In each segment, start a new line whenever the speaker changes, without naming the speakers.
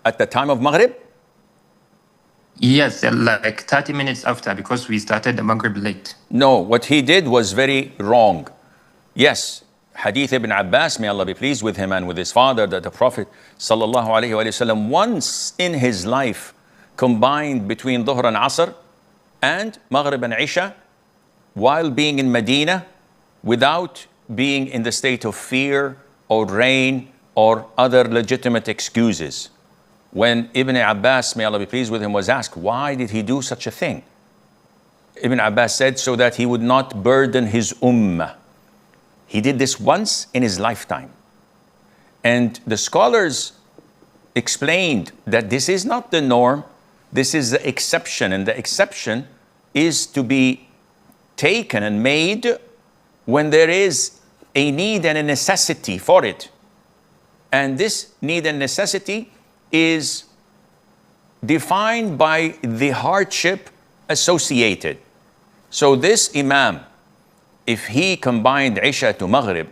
at the time of Maghrib?
Yes, like 30 minutes after, because we started the Maghrib late.
No, what he did was very wrong. Yes, Hadith Ibn Abbas, may Allah be pleased with him and with his father, that the Prophet sallallahu alaihi wasallam once in his life combined between Dhuhr and Asr and Maghrib and Isha while being in Medina without being in the state of fear or rain or other legitimate excuses. When Ibn Abbas, may Allah be pleased with him, was asked, why did he do such a thing? Ibn Abbas said, so that he would not burden his ummah. He did this once in his lifetime. And the scholars explained that this is not the norm, this is the exception, and the exception is to be taken and made when there is a need and a necessity for it. And this need and necessity is defined by the hardship associated. So this Imam, if he combined Isha to Maghrib,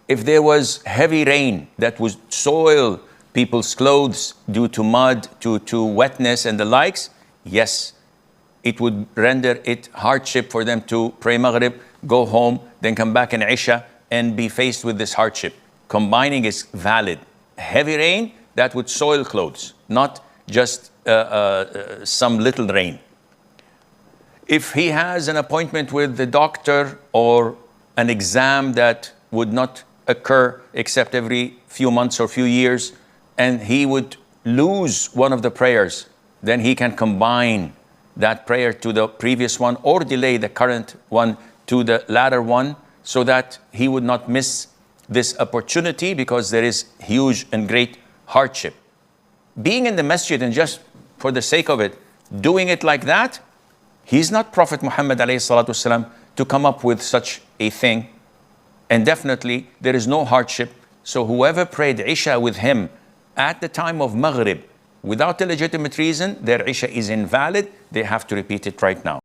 if there was heavy rain that would soil people's clothes due to mud, to wetness and the likes, yes, it would render it hardship for them to pray Maghrib, go home, then come back in Isha and be faced with this hardship. Combining is valid. Heavy rain, that would soil clothes, not just some little rain. If he has an appointment with the doctor or an exam that would not occur except every few months or few years, and he would lose one of the prayers, then he can combine that prayer to the previous one or delay the current one to the latter one so that he would not miss this opportunity because there is huge and great hardship. Being in the masjid and just for the sake of it, doing it like that, he's not Prophet Muhammad ﷺ to come up with such a thing. And definitely there is no hardship. So whoever prayed Isha with him at the time of Maghrib without a legitimate reason, their Isha is invalid. They have to repeat it right now.